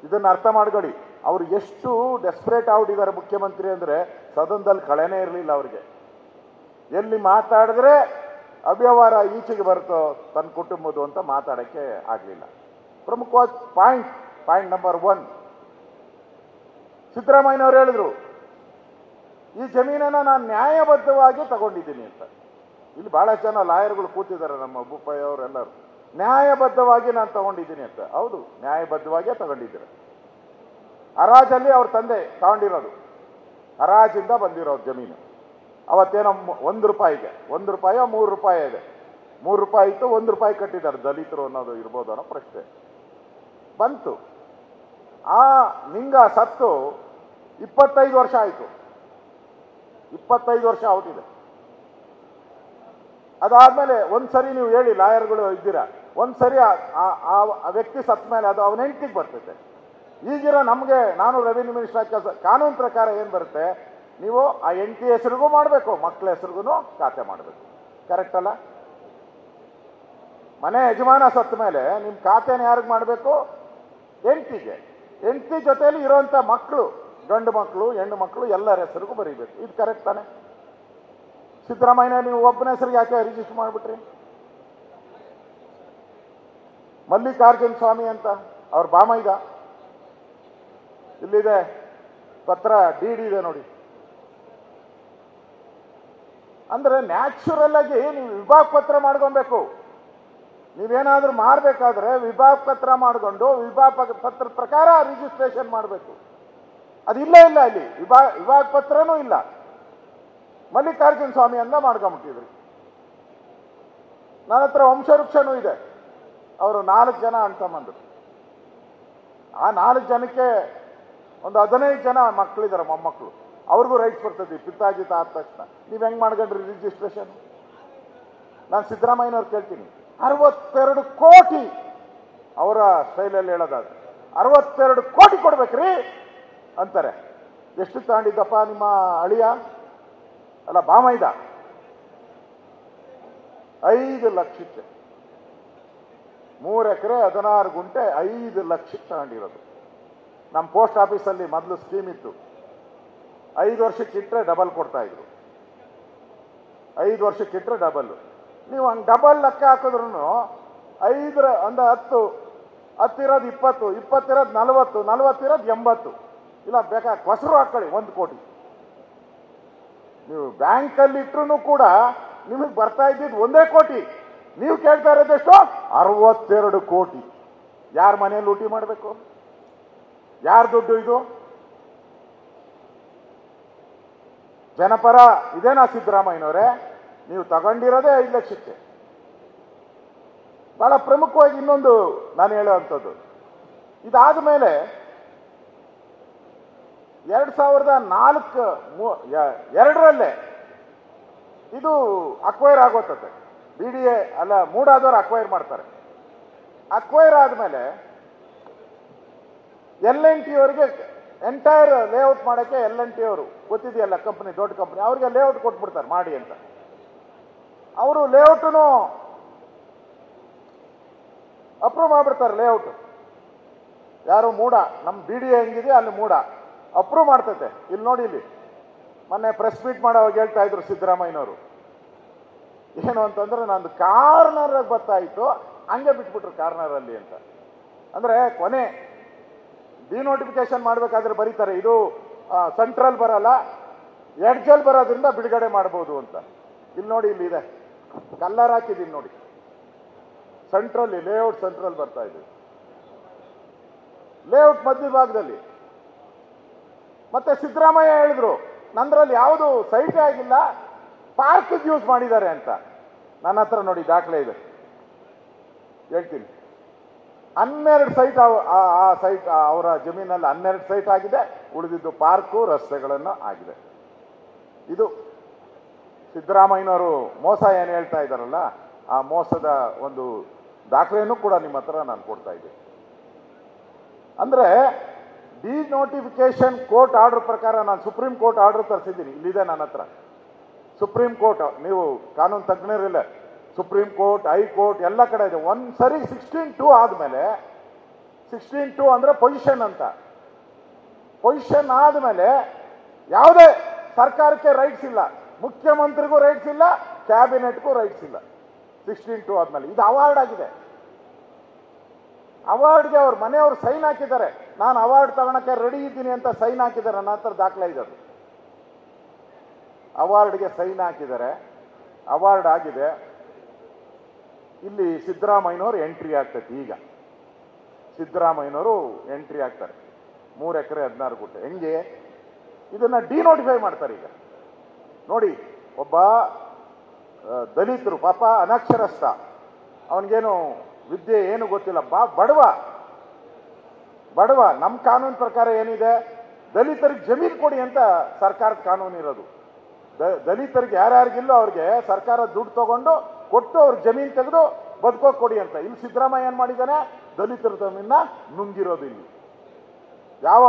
ಇದನ್ನ ಅರ್ಥ ಮಾಡ್ಕೊಳ್ಳಿ. ಅವ್ರು ಎಷ್ಟು ಡೆಸ್ಪರೇಟ್ ಆಗ್ಬಿಟ್ಟಿದ್ದಾರೆ ಮುಖ್ಯಮಂತ್ರಿ ಅಂದರೆ ಸದನದಲ್ಲಿ ಕಳೆನೇ ಇರಲಿಲ್ಲ ಅವ್ರಿಗೆ. ಎಲ್ಲಿ ಮಾತಾಡಿದ್ರೆ ಅವ್ಯವಹಾರ ಈಚೆಗೆ ಬರುತ್ತೋ ತನ್ನ ಕುಟುಂಬದ್ದು ಅಂತ ಮಾತಾಡೋಕ್ಕೆ ಆಗಲಿಲ್ಲ. ಪ್ರಮುಖವಾದ ಪಾಯಿಂಟ್ ನಂಬರ್ 1, ಸಿದ್ದರಾಮಯ್ಯನವರು ಹೇಳಿದ್ರು ಈ ಜಮೀನನ್ನು ನಾನು ನ್ಯಾಯಬದ್ಧವಾಗಿ ತಗೊಂಡಿದ್ದೀನಿ ಅಂತ. ಇಲ್ಲಿ ಬಹಳ ಜನ ಲಾಯರ್ಗಳು ಕೂತಿದ್ದಾರೆ, ನಮ್ಮ ಬೋಪಯ್ಯ ಅವರೆಲ್ಲರೂ. ನ್ಯಾಯಬದ್ಧವಾಗಿ ನಾನು ತಗೊಂಡಿದ್ದೀನಿ ಅಂತ. ಹೌದು, ನ್ಯಾಯಬದ್ಧವಾಗಿಯೇ ತಗೊಂಡಿದ್ದೀರ. ಹರಾಜಲ್ಲಿ ಅವ್ರ ತಂದೆ ತಗೊಂಡಿರೋದು, ಹರಾಜಿಂದ ಬಂದಿರೋದು ಜಮೀನು. ಅವತ್ತೇನೋ 1 ರೂಪಾಯಿಗೆ, 1 ರೂಪಾಯೋ 3 ರೂಪಾಯಿ ಇದೆ, 3 ರೂಪಾಯಿ ಇತ್ತು, 1 ರೂಪಾಯಿ ಕಟ್ಟಿದ್ದಾರೆ. ದಲಿತರು ಅನ್ನೋದು ಇರ್ಬೋದು ಅನ್ನೋ ಪ್ರಶ್ನೆ ಬಂತು. ಆ ನಿಂಗ ಸತ್ತು 25 ವರ್ಷ ಆಯಿತು, 25 ವರ್ಷ ಔಟಿದೆ. ಅದಾದ್ಮೇಲೆ ಒಂದ್ಸರಿ ನೀವು ಹೇಳಿ, ಲಾಯರ್ಗಳು ಇದ್ದೀರಾ, ಒಂದ್ಸರಿ ಆ ವ್ಯಕ್ತಿ ಸತ್ತ ಮೇಲೆ ಅದು ಅವನ ಹೆಂಡತಿಗೆ ಬರ್ತೈತೆ. ಈಗಿರೋ ನಮಗೆ, ನಾನು ರೆವಿನ್ಯೂ ಮಿನಿಸ್ಟರ್ ಕೆಲಸ, ಕಾನೂನು ಪ್ರಕಾರ ಏನು ಬರುತ್ತೆ, ನೀವು ಆ ಹೆಂಡತಿ ಹೆಸರಿಗೂ ಮಾಡಬೇಕು, ಮಕ್ಕಳ ಹೆಸರಿಗೂ ಖಾತೆ ಮಾಡಬೇಕು. ಕರೆಕ್ಟ್ ಅಲ್ಲ? ಮನೆ ಯಜಮಾನ ಸತ್ತ ಮೇಲೆ ನಿಮ್ಮ ಖಾತೆನ ಯಾರಿಗೆ ಮಾಡಬೇಕು? ಹೆಂಡತಿಗೆ. ಹೆಂಡತಿ ಜೊತೆಯಲ್ಲಿ ಇರೋಂಥ ಮಕ್ಕಳು, ಗಂಡು ಮಕ್ಕಳು ಹೆಣ್ಣು ಮಕ್ಕಳು ಎಲ್ಲರ ಹೆಸರಿಗೂ ಬರೀಬೇಕು. ಇದು ಕರೆಕ್ಟ್ ತಾನೆ? ಸಿದ್ದರಾಮಯ್ಯ ನೀವು ಒಬ್ಬನ ಹೆಸರಿಗೆ ಯಾಕೆ ರಿಜಿಸ್ಟರ್ ಮಾಡಿಬಿಟ್ರಿ? ಮಲ್ಲಿಕಾರ್ಜುನ ಸ್ವಾಮಿ ಅಂತ ಅವ್ರ ಬಾಮೈದ, ಇಲ್ಲಿದೆ ಪತ್ರ, ಡಿ ಇದೆ ನೋಡಿ. ಅಂದ್ರೆ ನ್ಯಾಚುರಲ್ ಆಗಿ ನೀವು ವಿಭಾಗ ಪತ್ರ ಮಾಡ್ಕೊಬೇಕು. ನೀವೇನಾದ್ರೂ ಮಾರಬೇಕಾದ್ರೆ ವಿಭಾಗ ಪತ್ರ ಮಾಡಿಕೊಂಡು ವಿಭಾಗ ಪತ್ರದ ಪ್ರಕಾರ ರಿಜಿಸ್ಟ್ರೇಷನ್ ಮಾಡಬೇಕು. ಅದಿಲ್ಲ ಇಲ್ಲಿ ವಿಭಾಗ ಪತ್ರನೂ ಇಲ್ಲ. ಮಲ್ಲಿಕಾರ್ಜುನ ಸ್ವಾಮಿ ಅಂತ ಮಾಡ್ಕೊಂಬಿಟ್ಟಿದ್ರಿ. ನನ್ನ ಹತ್ರ ವಂಶವೃಕ್ಷನೂ ಇದೆ. ಅವರು 4 ಜನ ಅಣ್ತಮ್ಮಂದರು. ಆ 4 ಜನಕ್ಕೆ ಒಂದು 15 ಜನ ಮಕ್ಕಳಿದ್ದಾರೆ, ಮೊಮ್ಮಕ್ಕಳು. ಅವ್ರಿಗೂ ರೈಟ್ಸ್ ಬರ್ತದೆ ಪಿತಾಜಿತ ಆದ ತಕ್ಷಣ. ನೀವು ಹೆಂಗೆ ಮಾಡ್ಕೊಂಡ್ರಿ ರಿಜಿಸ್ಟ್ರೇಷನ್? ನಾನು ಸಿದ್ದರಾಮಯ್ಯನವ್ರು ಕೇಳ್ತೀನಿ, 62 ಕೋಟಿ, ಅವರ ಸ್ಟೈಲಲ್ಲಿ ಹೇಳೋದಾದ್ರೆ 62 ಕೋಟಿ ಕೊಡ್ಬೇಕ್ರಿ ಅಂತಾರೆ. ಎಷ್ಟು ತಗೊಂಡಿದ್ದಪ್ಪ ನಿಮ್ಮ ಅಳಿಯ, ಅಲ್ಲ ಬಾಮೈದ? 5 ಲಕ್ಷಕ್ಕೆ, 3 ಎಕರೆ 16 ಗುಂಟೆ 5 ಲಕ್ಷಕ್ಕೆ ತಗೊಂಡಿರೋದು. ನಮ್ಮ ಪೋಸ್ಟ್ ಆಫೀಸಲ್ಲಿ ಮೊದಲು ಸ್ಕೀಮ್ ಇತ್ತು, 5 ವರ್ಷಕ್ಕಿಟ್ಟರೆ ಡಬಲ್ ಕೊಡ್ತಾ ಇದ್ರು. 5 ವರ್ಷಕ್ಕಿಟ್ಟರೆ ಡಬಲ್. ನೀವು ಹಂಗೆ ಡಬಲ್ ಲೆಕ್ಕ ಹಾಕಿದ್ರು 5 ಒಂದು 10, 10 ಇರೋದು 20, 20 ಇರೋದು 40, 40 ಇರೋದು 80. ಇಲ್ಲ ಬೇಕಾ ಹೊಸರು ಹಾಕೊಳ್ಳಿ 1 ಕೋಟಿ. ನೀವು ಬ್ಯಾಂಕಲ್ಲಿ ಇಟ್ರು ಕೂಡ ನಿಮಗೆ ಬರ್ತಾ ಇದ್ದಿದ್ದು 1 ಕೋಟಿ. ನೀವು ಕೇಳ್ತಾ ಇರೋದೆಷ್ಟು? 62 ಕೋಟಿ. ಯಾರ ಮನೆಯಲ್ಲಿ ಲೂಟಿ ಮಾಡಬೇಕು? ಯಾರ ದುಡ್ಡು ಇದು? ಜನಪರ ಇದೇನಾ ಸಿದ್ದರಾಮಯ್ಯನವರೇ? ನೀವು ತಗೊಂಡಿರೋದೇ 5 ಲಕ್ಷಕ್ಕೆ. ಬಹಳ ಪ್ರಮುಖವಾಗಿ ಇನ್ನೊಂದು ನಾನು ಹೇಳುವಂಥದ್ದು, ಇದಾದ ಮೇಲೆ 2002ರಲ್ಲೇ ಇದು ಅಕ್ವೈರ್ ಆಗೋತದೆ. BDA ಅಲ್ಲ, ಮೂಡಾದವ್ರು ಅಕ್ವೈರ್ ಮಾಡ್ತಾರೆ. ಅಕ್ವೈರ್ ಆದಮೇಲೆ L&T ಅವರಿಗೆ ಎಂಟೈರ್ ಲೇಔಟ್ ಮಾಡೋಕ್ಕೆ L&T ಅವರು ಗೊತ್ತಿದೆಯಲ್ಲ, ಕಂಪ್ನಿ, ದೊಡ್ಡ ಕಂಪ್ನಿ, ಅವ್ರಿಗೆ ಲೇಔಟ್ ಕೊಟ್ಬಿಡ್ತಾರೆ ಮಾಡಿ ಅಂತ. ಅವರು ಲೇಔಟನ್ನು ಅಪ್ರೂವ್ ಮಾಡಿಬಿಡ್ತಾರೆ. ಲೇಔಟ್ ಯಾರು? ಮೂಡ. ನಮ್ಮ BDA ಹೆಂಗಿದೆ ಅಲ್ಲಿ ಮೂಡ ಅಪ್ರೂವ್ ಮಾಡ್ತೈತೆ. ಇಲ್ಲಿ ನೋಡಿ, ಇಲ್ಲಿ ಮೊನ್ನೆ ಪ್ರೆಸ್ ಮೀಟ್ ಮಾಡೋವಾಗ ಹೇಳ್ತಾ ಇದ್ರು ಸಿದ್ದರಾಮಯ್ಯನವರು, ಏನು ಅಂತಂದ್ರೆ ನಂದು ಕಾರ್ನರ್ ಬರ್ತಾ ಇತ್ತು, ಹಂಗೆ ಬಿಟ್ಬಿಟ್ರು ಕಾರ್ನರಲ್ಲಿ ಅಂತ. ಅಂದ್ರೆ ಕೊನೆ ಡಿನೋಟಿಫಿಕೇಶನ್ ಮಾಡಬೇಕಾದ್ರೆ ಬರೀತಾರೆ, ಇದು ಸೆಂಟ್ರಲ್ ಬರಲ್ಲ, ಎಡ್ಜಲ್ ಬರೋದ್ರಿಂದ ಬಿಡುಗಡೆ ಮಾಡ್ಬೋದು ಅಂತ. ಇಲ್ಲಿ ನೋಡಿ, ಇಲ್ಲಿ ಇದೆ, ಕಲ್ಲರ್ ಹಾಕಿದ್ದೀನಿ ನೋಡಿ, ಸೆಂಟ್ರಲ್ಲಿ ಲೇಔಟ್ ಸೆಂಟ್ರಲ್ ಬರ್ತಾ ಇದೆ, ಲೇಔಟ್ ಮಧ್ಯಭಾಗದಲ್ಲಿ. ಮತ್ತೆ ಸಿದ್ದರಾಮಯ್ಯ ಹೇಳಿದ್ರು ನಂದ್ರಲ್ಲಿ ಯಾವುದು ಸೈಟೇ ಆಗಿಲ್ಲ, ಪಾರ್ಕ್ ಯೂಸ್ ಮಾಡಿದ್ದಾರೆ ಅಂತ. ನನ್ನ ಹತ್ರ ನೋಡಿ ದಾಖಲೆ ಇದೆ, ಹೇಳ್ತೀನಿ. 12 ಸೈಟ್, ಆ ಸೈಟ್ ಅವರ ಜಮೀನಲ್ಲಿ 12 ಸೈಟ್ ಆಗಿದೆ, ಉಳಿದಿದ್ದು ಪಾರ್ಕು ರಸ್ತೆಗಳನ್ನು ಆಗಿದೆ. ಇದು ಸಿದ್ದರಾಮಯ್ಯನವರು ಮೋಸ ಏನು ಹೇಳ್ತಾ ಇದ್ದಾರಲ್ಲ, ಆ ಮೋಸದ ಒಂದು ದಾಖಲೆಯನ್ನು ಕೂಡ ನಿಮ್ಮ ಹತ್ರ ನಾನು ಕೊಡ್ತಾ ಇದ್ದೀನಿ. ಅಂದ್ರೆ ಡಿನೋಟಿಫಿಕೇಶನ್ ಕೋರ್ಟ್ ಆರ್ಡರ್ ಪ್ರಕಾರ ನಾನು ಸುಪ್ರೀಂ ಕೋರ್ಟ್ ಆರ್ಡರ್ ತರಿಸಿದ್ದೀನಿ, ಇಲ್ಲಿದೆ ನನ್ನ ಹತ್ರ. ಸುಪ್ರೀಂ ಕೋರ್ಟ್, ನೀವು ಕಾನೂನು ತಜ್ಞರಿಲ್ಲ, ಸುಪ್ರೀಂ ಕೋರ್ಟ್, ಹೈಕೋರ್ಟ್ ಎಲ್ಲ ಕಡೆ ಇದೆ. ಒಂದ್ಸರಿ 16(2) ಆದಮೇಲೆ 16(2) ಅಂದ್ರೆ ಪೊಸಿಷನ್ ಅಂತ. ಪೊಸಿಷನ್ ಆದಮೇಲೆ ಯಾವುದೇ ಸರ್ಕಾರಕ್ಕೆ ರೈಟ್ಸ್ ಇಲ್ಲ, ಮುಖ್ಯಮಂತ್ರಿಗೂ ರೈಟ್ಸ್ ಇಲ್ಲ, ಕ್ಯಾಬಿನೆಟ್ಗೂ ರೈಟ್ಸ್ ಇಲ್ಲ. 16(2) ಆದ್ಮೇಲೆ ಇದು ಅವಾರ್ಡ್ ಆಗಿದೆ. ಅವಾರ್ಡ್ಗೆ ಅವ್ರ ಮನೆಯವರು ಸೈನ್ ಹಾಕಿದ್ದಾರೆ, ನಾನು ಅವಾರ್ಡ್ ತಗೊಳಕ್ಕೆ ರೆಡಿ ಇದ್ದೀನಿ ಅಂತ ಸೈನ್ ಹಾಕಿದ್ದಾರೆ. ನನ್ನ ಹತ್ರ ದಾಖಲೆ ಇದೆ. ಅವಾರ್ಡ್ಗೆ ಸೈನ್ ಹಾಕಿದ್ದಾರೆ, ಅವಾರ್ಡ್ ಆಗಿದೆ. ಇಲ್ಲಿ ಸಿದ್ದರಾಮಯ್ಯನವರು ಎಂಟ್ರಿ ಆಗ್ತೈತಿ. ಈಗ ಸಿದ್ದರಾಮಯ್ಯನವರು ಎಂಟ್ರಿ ಆಗ್ತಾರೆ. 3 ಎಕರೆ 16 ಗುಂಟೆ. ಹೆಂಗೆ ಇದನ್ನ ಡಿನೋಟಿಫೈ ಮಾಡ್ತಾರೆ. ಈಗ ನೋಡಿ, ಒಬ್ಬ ದಲಿತರು ಪಾಪ ಅನಕ್ಷರಸ್ಥ, ಅವನಿಗೇನು ವಿದ್ಯೆ ಏನು ಗೊತ್ತಿಲ್ಲ, ಬಡವ. ನಮ್ಮ ಕಾನೂನು ಪ್ರಕಾರ ಏನಿದೆ, ದಲಿತರಿಗೆ ಜಮೀನು ಕೊಡಿ ಅಂತ ಸರ್ಕಾರದ ಕಾನೂನು ಇರೋದು. ದಲಿತರಿಗೆ ಯಾರ್ಯಾರಿಗಿಲ್ಲೋ ಅವ್ರಿಗೆ ಸರ್ಕಾರ ದುಡ್ಡು ತಗೊಂಡು ಕೊಟ್ಟು ಅವ್ರ ಜಮೀನು ತೆಗೆದು ಬದುಕೋಕ್ ಕೊಡಿ ಅಂತ. ಇಲ್ಲಿ ಸಿದ್ದರಾಮಯ್ಯ ಏನ್ ಮಾಡಿದ್ದಾನೆ, ದಲಿತರ ಜಮೀನ ನುಂಗಿರೋದು. ಇಲ್ಲಿ ಯಾವ